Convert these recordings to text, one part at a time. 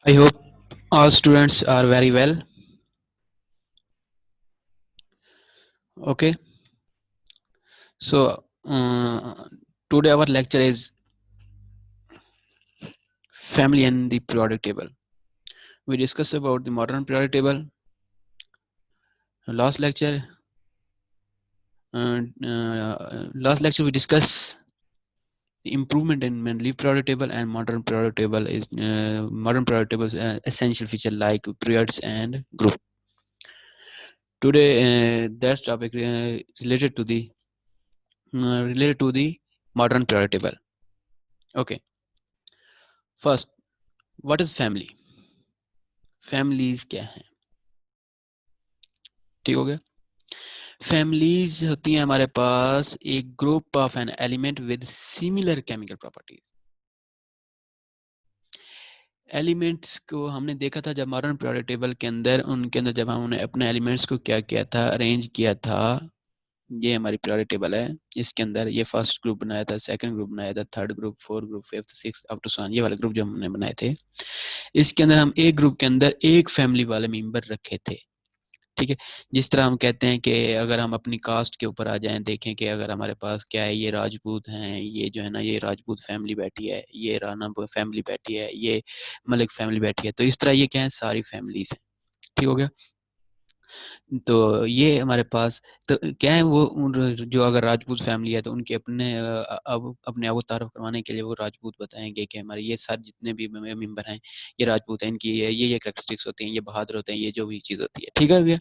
I hope all students are very well. Okay, so today our lecture is family and the periodic table. We discuss about the modern periodic table. Last lecture, last lecture we discuss the improvement in Mendeleev periodic table, and modern periodic table is modern periodic tables essential feature like periods and group. Today, that topic related to the modern periodic table. Okay, first, what is family? Families क्या है? ठीक हो गया? Families होती हैं हमारे पास एक group of an element with similar chemical properties. Elements को हमने देखा था जब मॉडर्न पीरियोडिक टेबल के अंदर, उनके अंदर जब हमने अपने एलिमेंट्स को क्या किया था, अरेंज किया था. ये हमारी पीरियोडिक टेबल है. इसके अंदर ये फर्स्ट ग्रुप बनाया था, सेकंड ग्रुप बनाया था, third group, fourth group, fifth, six up to सन, ये वाले ग्रुप जो हमने बनाए थे. इसके अंदर हम एक ग्रुप के अंदर एक फैमिली वाले मेंबर रखे थे. ठीक है. जिस तरह हम कहते हैं कि अगर हम अपनी कास्ट के ऊपर आ जाएं, देखें कि अगर हमारे पास क्या है, ये राजपूत हैं, ये जो है ना, ये राजपूत फैमिली बैठी है, ये राणा फैमिली बैठी है, ये मलिक फैमिली बैठी है, तो इस तरह ये क्या है, सारी फैमिलीज हैं. ठीक हो गया. तो ये हमारे पास तो क्या है, वो जो अगर राजपूत फैमिली है तो उनके अपने अब अपने आप को तारुफ करवाने के लिए वो राजपूत बताएंगे कि हमारे ये सारे जितने भी मेंबर हैं ये राजपूत हैं, इनकी ये कैरेक्टरिस्टिक्स होती हैं, ये बहादुर होते हैं, ये जो भी चीज़ होती है. ठीक है भैया.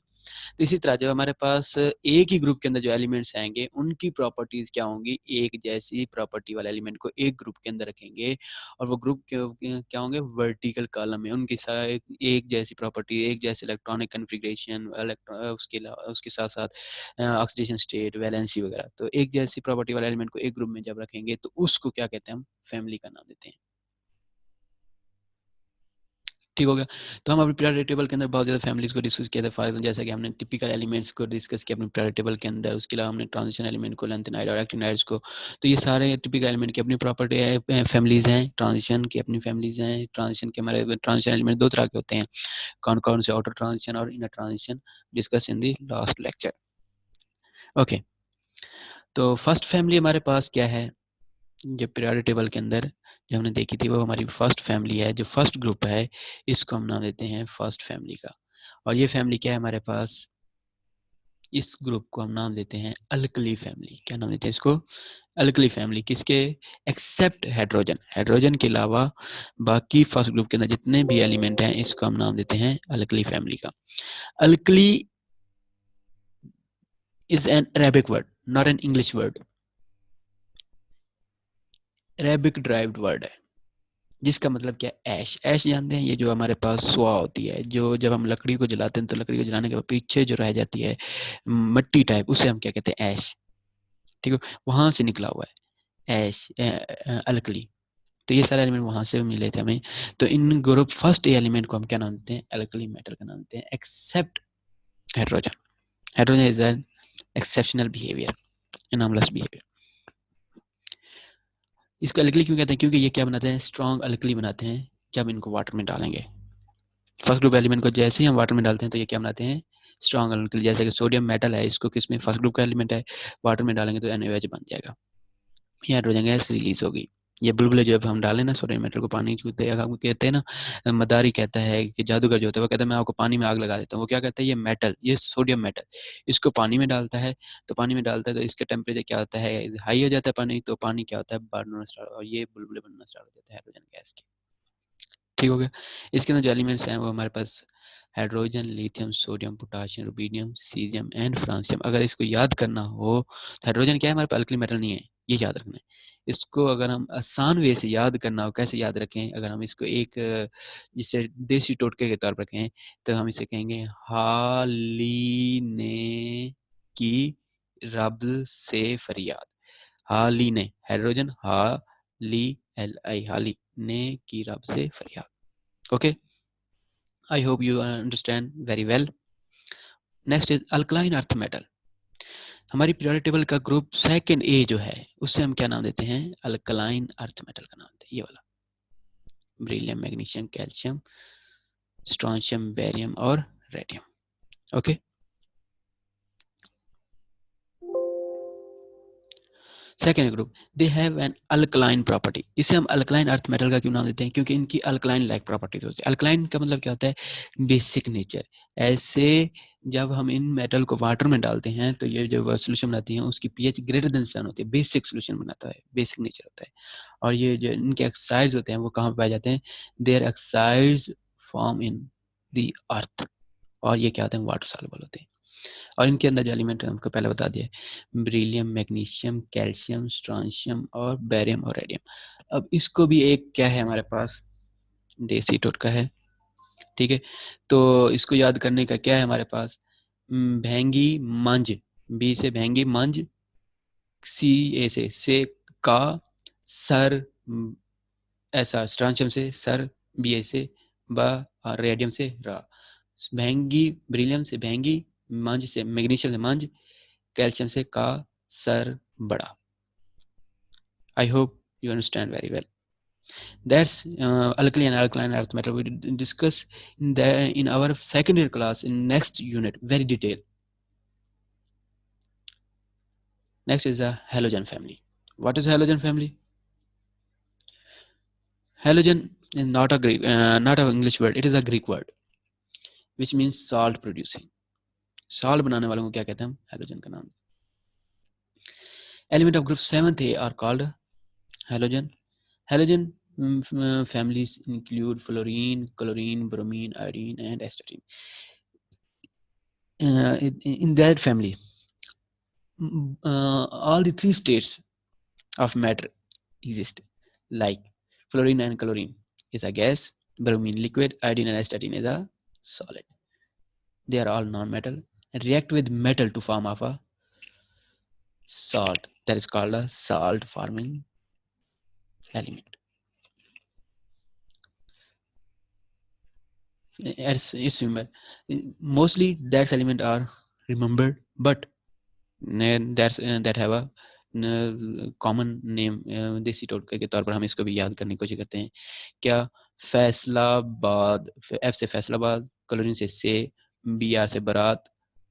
तो इसी तरह जब हमारे पास एक ही ग्रुप के अंदर जो एलिमेंट्स आएंगे उनकी प्रॉपर्टीज क्या होंगी, एक जैसी प्रॉपर्टी वाले एलिमेंट को एक ग्रुप के अंदर रखेंगे और वो ग्रुप क्या होंगे, वर्टिकल कॉलम में उनकी एक जैसी प्रॉपर्टी, एक जैसे इलेक्ट्रॉनिक कन्फिग्रेशन, उसके साथ साथ ऑक्सीडेशन स्टेट, वैलेंसी वगैरह. तो एक जैसी प्रॉपर्टी वाले एलिमेंट को एक ग्रुप में जब रखेंगे तो उसको क्या कहते हैं, हम फैमिली का नाम देते हैं. ठीक हो गया. तो हम अपने पीरियोडिक टेबल के अंदर बहुत ज़्यादा फैमिलीज़ को डिस्कस किया था. फॉर एग्जाम्पल जैसा कि हमने टिपिकल एलिमेंट्स को डिस्कस किया अपने पीरियोडिक टेबल के अंदर. उसके अलावा हमने ट्रांजिशन एलिमेंट को, लेंथेनाइड और एक्टिनाइड्स को. तो ये सारे टिपिकल एलिमेंट की अपनी प्रॉपर्टी है, फैमिलीज़ हैं. ट्रांजिशन की अपनी फैमिलीज़ हैं. ट्रांजिशन के हमारे ट्रांजिशन एलिमेंट दो तरह के होते हैं, कौन कौन से, आउटर ट्रांजिशन और inner transition, discuss in the last lecture. Okay. तो फर्स्ट फैमिली हमारे पास क्या है, जो पीरियोडिक टेबल के अंदर जो हमने देखी थी, वो हमारी फर्स्ट फैमिली है. जो फर्स्ट ग्रुप है इसको हम नाम देते हैं फर्स्ट फैमिली का. और ये फैमिली क्या है हमारे पास, इस ग्रुप को हम नाम देते हैं अल्कली फैमिली. क्या नाम देते हैं इसको, अल्कली फैमिली. किसके, एक्सेप्ट हाइड्रोजन. हाइड्रोजन के अलावा बाकी फर्स्ट ग्रुप के अंदर जितने भी एलिमेंट हैं इसको हम नाम देते हैं अल्कली फैमिली का. Alkali is an Arabic word, not an English word. Arabic derived word है जिसका मतलब क्या है, ऐश. ऐश जानते हैं, ये जो हमारे पास सुआ होती है, जो जब हम लकड़ी को जलाते हैं तो लकड़ी को जलाने के बाद पीछे जो रह जाती है मट्टी टाइप, उसे हम क्या कहते हैं, ऐश. ठीक है. वहां से निकला हुआ है ऐश, अल्कली. तो ये सारे एलिमेंट वहां से मिले थे हमें. तो इन ग्रुप फर्स्ट एलिमेंट को हम क्या नाम देते हैं, अल्कली मेटल का नाम देते हैं, except hydrogen. Hydrogen is an exceptional behaviour, anomalous behaviour. इसको अल्कली क्यों कहते हैं, क्योंकि ये क्या बनाते हैं, स्ट्रॉन्ग अल्कली बनाते हैं जब इनको वाटर में डालेंगे. फर्स्ट ग्रुप एलिमेंट को जैसे ही हम वाटर में डालते हैं तो ये क्या बनाते हैं, स्ट्रॉन्ग एल्कली. जैसे कि सोडियम मेटल है, इसको किसमें, फर्स्ट ग्रुप का एलिमेंट है, वाटर में डालेंगे तो NaOH बन जाएगा, ये हाइड्रोजन गैस रिलीज होगी. ये बुलबुले जब हम डालें ना सोडियम मेटल को पानी छूते हैं, हम कहते हैं ना, मदारी कहता है कि जादूगर जो होता है वो कहता है मैं आपको पानी में आग लगा देता हूँ. वो क्या कहता है, ये मेटल, ये सोडियम मेटल, इसको पानी में डालता है. तो पानी में डालता है तो इसका टेम्परेचर क्या होता है, हाई हो जाता है पानी. तो पानी क्या होता है, बर्न स्टार्ट, और ये बुलबुले बनना स्टार्ट हो जाता है हाइड्रोजन गैस के. ठीक हो गया. इसके अंदर जो एलिमेंट्स हैं वो हमारे पास hydrogen, lithium, sodium, potassium, rubidium, caesium and francium. अगर इसको याद करना हो तो हाइड्रोजन क्या है हमारे पास, अल्कली मेटल नहीं है, ये याद रखना है. इसको अगर हम आसान वे से याद करना हो, कैसे याद रखें, अगर हम इसको एक जिससे देसी टोटके के तौर पर कहें तो हम इसे कहेंगे हाली ने की रब से फरियाद. हाली ने, हाइड्रोजन, ली, LI, हाली ने की रब से फरियाद. Okay, I hope you understand very well. Next is alkaline earth metal. हमारी पीरियोडिक टेबल का ग्रुप सेकंड A जो है उससे हम क्या नाम देते हैं, अल्कलाइन अर्थ मेटल का नाम देते हैं, ये वाला. Beryllium, magnesium, calcium, strontium, barium और radium. Okay. Second group, they have an alkaline property. इसे हम अल्कलाइन अर्थ मेटल का क्यों नाम देते हैं? क्योंकि इनकी अल्कलाइन लाइक प्रॉपर्टीज होती है। अल्कलाइन का मतलब क्या होता है? Basic nature. ऐसे जब हम इन मेटल को वाटर में डालते हैं तो ये जो सोल्यूशन बनाती हैं उसकी पीएच ग्रेटर देन 7 होती है, बेसिक सोल्यूशन बनाता है, बेसिक नेचर होता है। और ये जो इनके ऑक्साइड्स होते हैं वो कहाँ पाए जाते हैं? There oxides form in the earth, और ये क्या होते हैं? वाटर सॉल्युबल होते हैं। और इनके अंदर जो एलिमेंट है हमको पहले बता दिया, बेरिलियम, मैग्नीशियम, कैल्शियम, स्ट्रोंशियम और बेरियम और रेडियम। अब इसको भी एक क्या है हमारे पास? देसी टोटका है। ठीक है, तो इसको याद करने का क्या है हमारे पास? भेंगी मंज, बी से भेंगी मंज, सी ए से का, सर ऐसा, स्ट्रोंशियम से सर, बी ए से ब, और रेडियम से रा। भेंगी बेरिलियम से भेंगी, मंज से मैग्नीशियम से मंज, कैल्शियम से का, सर, बड़ा। I hope you understand very well. That's alkali and alkaline earth metal. We discuss in our second year class in next unit very detail. Next is the halogen family. What is halogen family? Halogen is not a Greek, not an English word. It is a Greek word, which means salt producing. Salt बनाने वालों को क्या कहते हैं हम? Halogen का नाम। Element of group 7th A are called halogen. Halogen families include fluorine, chlorine, bromine, iodine, and astatine. In that family, all the three states of matter exist, like fluorine and chlorine is a gas, bromine liquid, iodine and astatine is a solid. They are all non-metal and react with metal to form of a salt, that is called a salt forming element. As is remember, mostly that element are remembered, but that have a common name, देसी टोटके के तौर पर हम इसको भी याद करने की कोशिश करते हैं। क्या? फैसलाबाद, एफ से फैसलाबाद, क्लोरीन से, बी आर से बारात,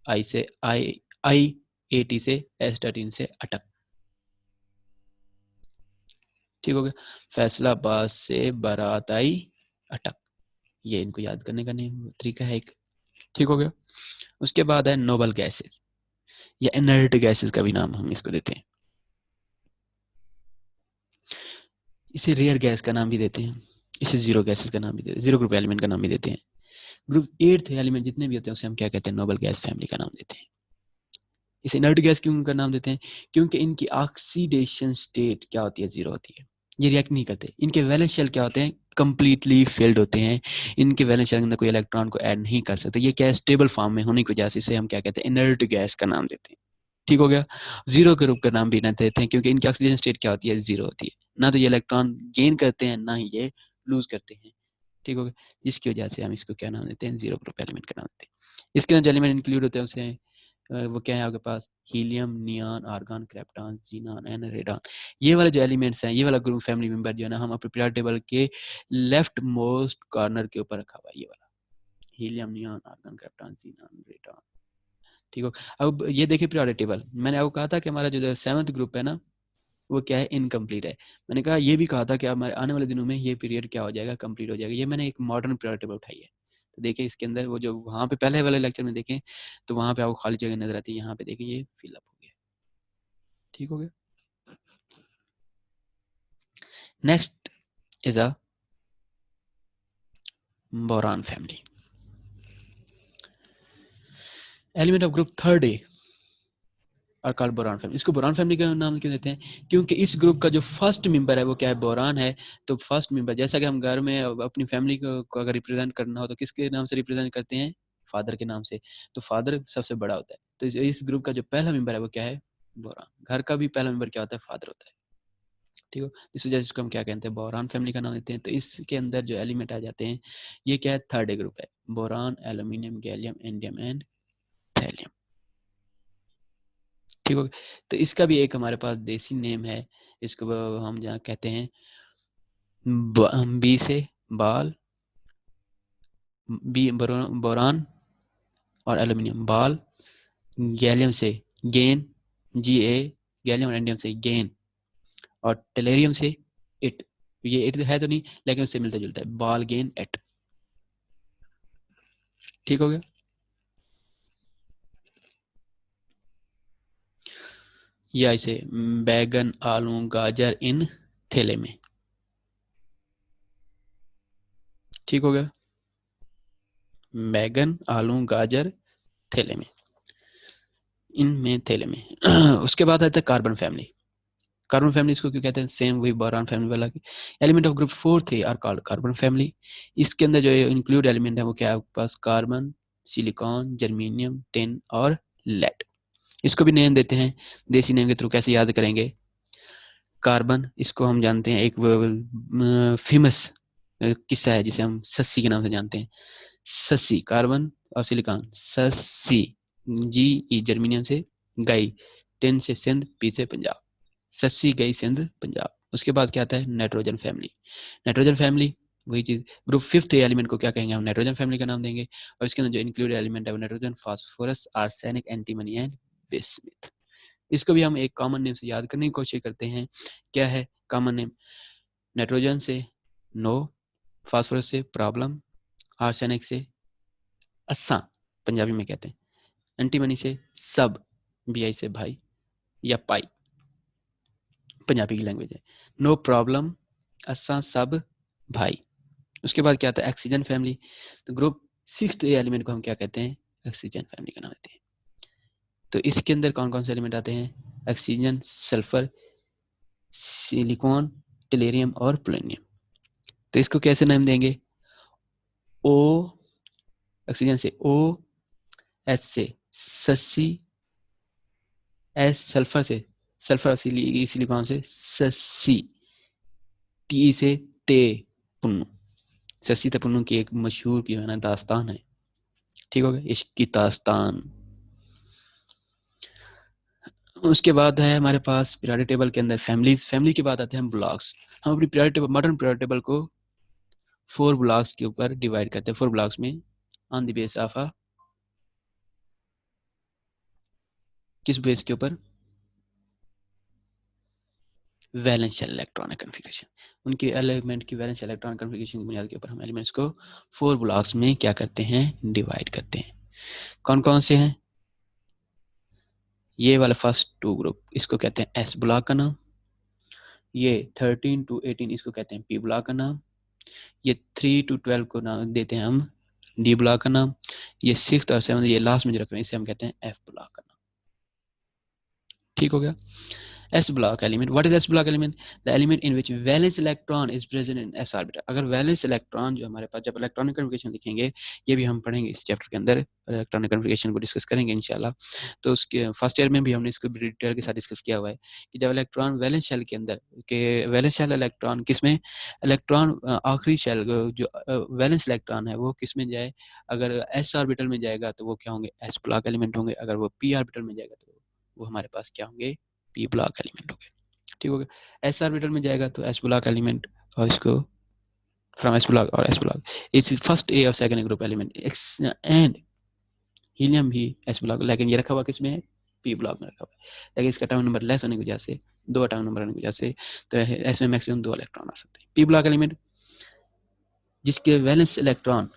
आई से आई ए टी से, एस्टाटीन से अटक। ठीक हो गया? फैसलाबाद से बारात आई अटक, ये इनको याद करने का नेम तरीका है एक। ठीक हो गया? उसके बाद है नोबल गैसेस या इनर्ट गैसेस का भी नाम हम इसको देते हैं। इसे रेयर गैस का नाम भी देते हैं, इसे जीरो गैसेस का नाम भी देते हैं, जीरो ग्रुप एलिमेंट का नाम भी देते हैं। ग्रुप 8th एलिमेंट जितने भी होते हैं उसे हम क्या कहते हैं? नोबल गैस फैमिली का नाम देते हैं। इसे इनर्ट गैस क्यों उनका नाम देते हैं? क्योंकि इनकी ऑक्सीडेशन स्टेट क्या होती है? जीरो होती है, ये रिएक्ट नहीं करते। इनके वैलेंस शेल क्या होते हैं? कंप्लीटली फेल्ड होते हैं। इनके वैलेंस शेल के अंदर कोई इलेक्ट्रॉन को ऐड नहीं कर सकते। ये क्या है? स्टेबल फॉर्म में होने की वजह से इसे हम क्या कहते हैं? इनर्ट गैस का नाम देते हैं। ठीक हो गया? जीरो ग्रुप का नाम भी ना देते हैं क्योंकि इनकी ऑक्सीजन स्टेट क्या होती है? जीरो होती है। ना तो ये इलेक्ट्रॉन गेन करते हैं, ना ही ये लूज करते हैं। ठीक हो गया? जिसकी वजह से हम इसको क्या नाम देते हैं? जीरो ग्रुप एलिमेंट का नाम देते हैं। इसके अंदर जो एलिमेंट इंक्लूड होते हैं उसे वो क्या है आपके पास? Helium, neon, argon, krypton, xenon and radon. ये वाले जो एलिमेंट्स हैं, ये वाला ग्रुप फैमिली मेंबर जो है ना, हम अपने पीरियड टेबल के लेफ्ट मोस्ट कॉर्नर के ऊपर रखा हुआ है, ये वाला helium, neon, argon, krypton, xenon, radon. ठीक हो? अब ये देखिए पीरियोडिक टेबल, मैंने आपको कहा था कि हमारा जो 7th ग्रुप है ना, वो क्या है? इनकम्प्लीट है। मैंने कहा ये भी कहा था कि हमारे आने वाले दिनों में ये पीरियड क्या हो जाएगा? कंप्लीट हो जाएगा। ये मैंने एक मॉडर्न पीरियोडिक टेबल उठाई है। तो देखिए इसके अंदर वो जो वहाँ पे पहले वाले लेक्चर में देखें तो वहाँ पे आपको खाली जगह नजर आती है, यहाँ पे देखिए ये फिलअप हो गया। ठीक हो गया? Next is a boron family, element of group 3rd A और कॉल्ड बोरान फैमिली। इसको बोरान फैमिली का नाम क्यों देते हैं? क्योंकि इस ग्रुप का जो फर्स्ट मेंबर है वो क्या है? बोरान है। तो फर्स्ट मेंबर, जैसा कि हम घर में अपनी फैमिली को अगर रिप्रेजेंट करना हो तो किसके नाम से रिप्रेजेंट करते हैं? फादर के नाम से। तो फादर सबसे बड़ा होता है। तो इस ग्रुप का जो पहला मेंबर है वो क्या है? बोरान। घर का भी पहला मेंबर क्या होता है? फादर होता है। ठीक है? इस वजह से इसको हम क्या कहते हैं? बोरान फैमिली का नाम देते हैं। तो इसके अंदर जो एलिमेंट आ जाते हैं ये क्या है? 3rd A ग्रुप है। Boron, aluminium, gallium, indium and thallium. ठीक हो गया? तो इसका भी एक हमारे पास देसी नेम है, इसको हम जहाँ कहते हैं बी से बाल, बी बोरान और एल्यूमिनियम। बाल गैलियम से गेन, Ga, गैलियम और एंडियम से गेन, और टेलेरियम से इट। ये इट है तो नहीं, लेकिन उससे मिलता जुलता है, बाल गेन एट। ठीक हो गया। या इसे बैगन आलू गाजर इन थैले में। ठीक हो गया, बैगन आलू गाजर थैले में, इनमें थैले में। उसके बाद आता है कार्बन फैमिली। कार्बन फैमिली इसको क्यों कहते हैं, सेम वही बोरान फैमिली वाला की। एलिमेंट ऑफ ग्रुप 4 थे आर कॉल्ड कार्बन फैमिली। इसके अंदर जो इंक्लूड एलिमेंट है वो क्या है आपके पास, कार्बन, सिलिकॉन, जर्मेनियम, टिन और लेड। इसको भी नेम देते हैं देसी नेम के थ्रू। कैसे याद करेंगे, कार्बन इसको हम जानते हैं, एक फेमस किस्सा है जिसे हम सस्सी के नाम से जानते हैं। सस्सी कार्बन और सिलिकॉन, सस्सी। जी ई जर्मेनियम से, गई, टिन से सिंध, पी से पंजाब, सस्सी गई सिंध पंजाब। उसके बाद क्या आता है, नाइट्रोजन फैमिली। नाइट्रोजन फैमिली वही चीज, ग्रुप 5 एलिमेंट को क्या कहेंगे हम, नाइट्रोजन फैमिली का नाम देंगे। और इसके अंदर जो इंक्लूडेड एलिमेंट है वो nitrogen, phosphorus, arsenic, antimony and bismuth. इसको भी हम एक कॉमन नेम से याद करने की कोशिश करते हैं। क्या है कॉमन नेम, नाइट्रोजन से नो, फास्फोरस से प्रॉब्लम, आर्सेनिक से अस्सा पंजाबी में कहते हैं, एंटीमनी से सब, बी से भाई या पाई पंजाबी की लैंग्वेज है, नो प्रॉब्लम, अस्सा सब भाई। उसके बाद क्या आता है, ऑक्सीजन फैमिली। तो ग्रुप 6 एलिमेंट को हम क्या कहते हैं, ऑक्सीजन फैमिली का नाम देते हैं। तो इसके अंदर कौन कौन से एलिमेंट आते हैं, ऑक्सीजन, सल्फर, सिलिकॉन, टेलेरियम और पोलोनियम। तो इसको कैसे नाम देंगे, ओ, ऑक्सीजन से ओ, एस से ससी, एस सल्फर से सल्फर, सिलिकॉन से ससी, टी से ते पुन्नू। ससी ते पुन्नू की एक मशहूर की है दास्तान है। ठीक हो गया, इश्क की दास्तान। उसके बाद है हमारे पास पीरियोडिक टेबल के अंदर फैमिलीज। फैमिली के बाद आते हैं हम ब्लॉक्स। हम अपनी periodic table, modern periodic table को 4 ब्लॉक्स के ऊपर डिवाइड करते हैं। 4 ब्लॉक्स में ऑन द बेस ऑफ किस बेस के ऊपर, वैलेंस शेल इलेक्ट्रॉनिक कन्फिगरेशन। उनके एलिमेंट की वैलेंस इलेक्ट्रॉनिक कन्फिगरेशन की बुनियाद के ऊपर हम एलिमेंट्स को 4 ब्लॉक्स में क्या करते हैं, डिवाइड करते हैं। कौन कौन से हैं, ये वाला फर्स्ट 2 ग्रुप इसको कहते हैं एस ब्लॉक का नाम। ये 13 to 18 इसको कहते हैं पी ब्लॉक का नाम। ये 3 to 12 को नाम देते हैं हम डी ब्लॉक का नाम। ये 6th और 7th ये लास्ट में जो रखे हैं इसे हम कहते हैं एफ ब्लॉक का नाम। ठीक हो गया। S block element. What is S block element? The element in which valence electron is present in s orbital. अगर वैलेंस इलेक्ट्रॉन जो हमारे पास, जब इलेक्ट्रॉनिक कन्फिगरेशन लिखेंगे, ये भी हम पढ़ेंगे इस चैप्टर के अंदर, इलेक्ट्रॉनिक कन्फिगरेशन को डिस्कस करेंगे इंशाल्लाह। तो उसके फर्स्ट ईयर में भी हमने इसको डिटेल के साथ डिस्कस किया हुआ है कि जब इलेक्ट्रॉन वैलेंस शेल के अंदर के, वैलेंस शेल इलेक्ट्रॉन किसमें, इलेक्ट्रॉन आखिरी शेल जो वैलेंस इलेक्ट्रॉन है वो किस में जाए, अगर एस ऑर्बिटल में जाएगा तो वो क्या होंगे, एस ब्लॉक एलिमेंट होंगे। अगर वो पी ऑर्बिटल में जाएगा तो वो हमारे पास क्या होंगे, पी ब्लॉक एलिमेंट होंगे। ठीक हो गया। एस ऑर्बिटल में जाएगा तो एस ब्लॉक एलिमेंट, और इसको फ्रॉम एस ब्लॉक और S block it's first A और second group element and helium भी एस ब्लॉक, लेकिन ये रखा हुआ किसमें है, पी ब्लॉक में रखा हुआ है। लेकिन इसका एटॉमिक नंबर लेस होने की वजह से, 2 एटॉमिक नंबर होने की वजह से, तो एस में मैक्सिमम 2 इलेक्ट्रॉन आ सकते हैं। पी ब्लॉक एलिमेंट जिसके वैलेंस इलेक्ट्रॉन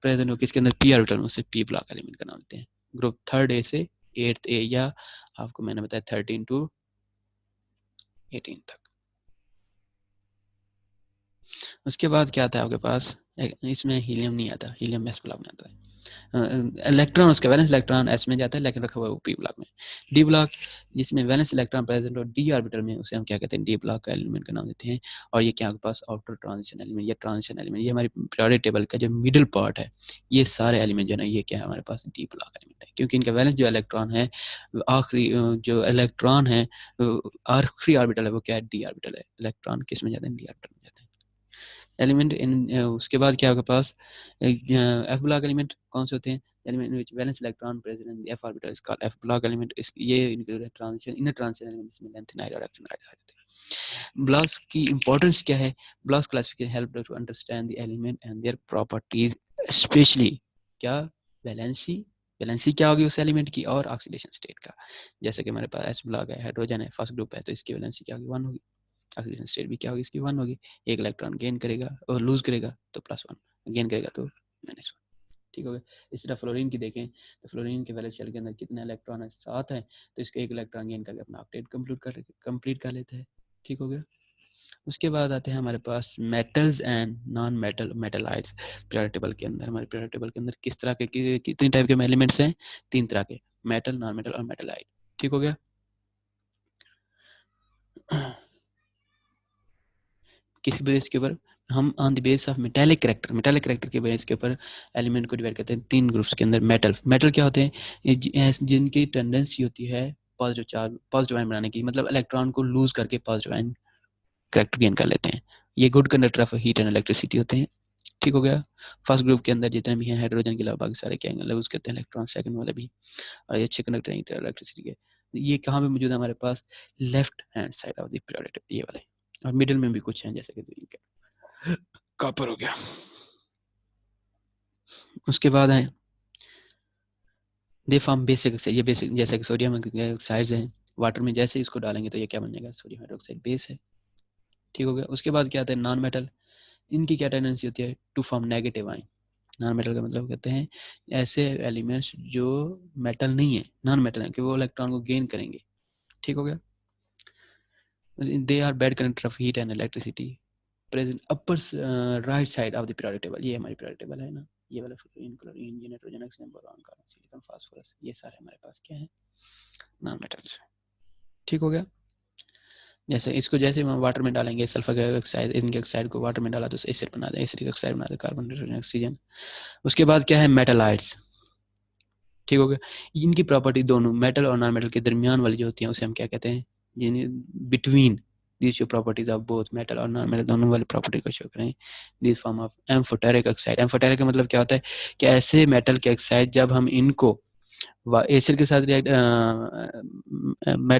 प्रेजेंट हो किसके अंदर, पी ऑर्बिटल में, उसे पी ब्लॉक एलिमेंट का नाम देते हैं। ग्रुप 3rd ए से 8th ए, या आपको मैंने बताया 13 to 18 तक। उसके बाद क्या आता है आपके पास, इसमें हीलियम नहीं आता, हीलियम एस ब्लॉक में आता है। इलेक्ट्रॉन उसका वैलेंस इलेक्ट्रॉन एस में जाता है लेकिन रखा हुआ है वो पी ब्लॉक में। डी ब्लॉक जिसमें वैलेंस इलेक्ट्रॉन प्रेजेंट हो डी ऑर्बिटल में, उसे हम क्या कहते हैं, डी ब्लॉक का एलिमेंट का नाम देते हैं। और ये क्या आपके पास, आउटर ट्रांजिशन एलिमेंट या ट्रांजिशन एलिमेंट, ये हमारी पीरियोडिक टेबल का जो मिडिल पार्ट है, ये सारे एलिमेंट जो है ना, ये क्या है हमारे पास, डी ब्लॉक एलिमेंट है। क्योंकि इनका वैलेंस जो इलेक्ट्रॉन है, आखिरी जो इलेक्ट्रॉन है आखिरी ऑर्बिटल है वो क्या है, डी ऑर्बिटल है। इलेक्ट्रॉन किस में जाते हैं, डी ऑर्बिटल में जाते हैं। एलिमेंट इन उसके बाद क्या आपके पास, एफ ब्लॉक एलिमेंट कौन से होते हैं, element which valence electron present in F orbital is called F block element. ये include transition, inner transition element जिसमें लेंथेनाइड और एक्टिनाइड आ जाते हैं। ब्लॉक्स की इंपॉर्टेंस क्या है? Blocks classification help to understand the element and their properties, specially क्या वैलेंसी, वैलेंसी क्या होगी उस एलिमेंट की, और ऑक्सीडेशन स्टेट का। जैसे कि हमारे पास एस ब्लॉक है, हाइड्रोजन है, फर्स्ट ग्रुप है, तो इसकी वैलेंसी क्या होगी? 1 होगी। ऑक्सीडेशन स्टेट भी क्या होगी इसकी? 1 होगी। एक इलेक्ट्रॉन गेन करेगा और लूज करेगा तो +1, गेन करेगा तो -1। ठीक हो गया। इस तरह फ्लोरीन की देखें तो फ्लोरीन के वैलेंस शेल के अंदर कितने इलेक्ट्रॉन है? 7 है, तो इसको एक इलेक्ट्रॉन गेन करके अपना ऑक्टेट कंप्लीट कर लेते हैं। ठीक हो गया। उसके बाद आते हैं हमारे पास metals and non metal metalloids. Periodic table के अंदर, हमारे पीरियोडिक टेबल के अंदर किस तरह के कितनी टाइप के एलिमेंट्स हैं? 3 तरह के, मेटल, नॉन मेटल और मेटलाइट। ठीक हो गया। किस बेस के ऊपर? हम on the base of metallic character के बेस के ऊपर एलिमेंट को डिवाइड करते हैं 3 ग्रुप्स के अंदर। मेटल क्या होते हैं? जिनकी टेंडेंसी होती है पॉजिटिव चार्ज, पॉजिटिव आयन बनाने की, मतलब इलेक्ट्रॉन को लूज करके पॉजिटिव आयन कैरेक्टर गेन कर लेते हैं। ये good conductor of heat and electricity होते हैं। ठीक हो गया। फर्स्ट ग्रुप के अंदर जितने भी हैं हाइड्रोजन के अलावा बाकी सारे क्या लूज करते हैं इलेक्ट्रॉन, सेकंड वाले भी, और ये अच्छे कंडक्टर हैं इलेक्ट्रिसिटी के। ये कहाँ पे मौजूद है हमारे पास? Left hand side of the periodic, ये वाले। और मिडिल में भी कुछ हैं जैसे कि जिंक है, कॉपर हो गया। उसके बाद है दे फॉर्म बेसिक, ये बेसिक जैसे कि सोडियम ऑक्साइड्स हैं, वाटर में जैसे इसको डालेंगे तो ये क्या बन जाएगा? सोडियम हाइड्रोक्साइड बेस है। ठीक हो गया। उसके बाद क्या आता है? Non metal. इनकी क्या टेंडेंसी होती है? To form negative ion. Non metal का मतलब कहते हैं ऐसे एलिमेंट्स जो मेटल नहीं है, नॉन मेटल है, कि वो इलेक्ट्रॉन को गेन करेंगे। ठीक हो गया। They are bad conductor of heat and electricity, present upper right side of the periodic table. ये हमारी पीरियोडिक टेबल है ना, ये वाला fluorine, chlorine, nitrogen, oxygen, boron, carbon, silicon, phosphorus, ये सारे हमारे पास क्या है? Non metals. ठीक हो गया। जैसे इसको जैसे हम वाटर में डालेंगे, सल्फर ऑक्साइड, इनके ऑक्साइड को वाटर में डाला तो एसिड बना दे, एसिडिक ऑक्साइड बना दे, कार्बन डाइऑक्साइड, ऑक्सीजन। उसके बाद क्या है? मेटलाइट्स। ठीक हो गया। इनकी प्रॉपर्टी दोनों मेटल और नॉन मेटल के दरमियान वाली जो होती है उसे हम क्या कहते हैं? जिन्हें between these two properties of both metal और non metal दोनों वाली प्रॉपर्टी को शो करें, this form of amphoteric oxide. Amphoteric का मतलब क्या होता है? कि ऐसे मेटल के ऑक्साइड जब हम इनको एसिड के साथ रिएक्ट,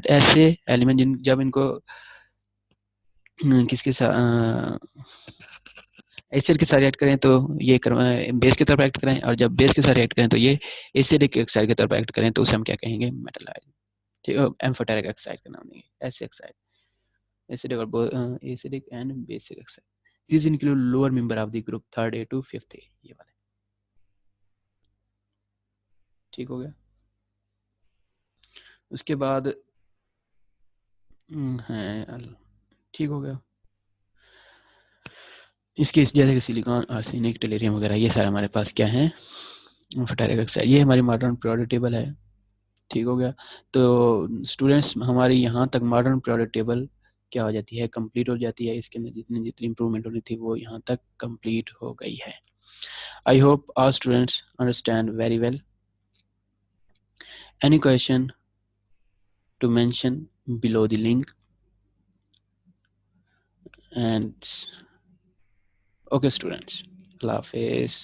ऐसे एलिमेंट जिन जब इनको किसके साथ एसिड के साथ रिएक्ट करें तो ये बेस की तरफ एक्ट करें, और जब बेस के साथ रिएक्ट करें तो ये एसिडिक ऑक्साइड की तरफ एक्ट करें, तो उसे हम क्या कहेंगे? मेटलाइट। ठीक है। एम्फोटेरिक ऑक्साइड का नाम देंगे ऐसे ऑक्साइड, एसिडिक और acidic and basic oxide. These include lower member of the group third A to fifth A, ये वाले। ठीक हो गया। उसके बाद है, ठीक हो गया। इसके इस जैसे कि सिलिकॉन, आर्सेनिक, टेलेरियम वगैरह, ये सारे हमारे पास क्या है? Amphoteric oxide. ये हमारी मॉडर्न पीरियोडिक टेबल है। ठीक हो गया। तो स्टूडेंट्स हमारी यहाँ तक मॉडर्न पीरियोडिक टेबल क्या हो जाती है? कंप्लीट हो जाती है। इसके अंदर जितनी जितनी इंप्रूवमेंट होनी थी वो यहाँ तक कंप्लीट हो गई है। I hope our students understand very well. Any question to mention below the link? And okay students, Allah Hafiz.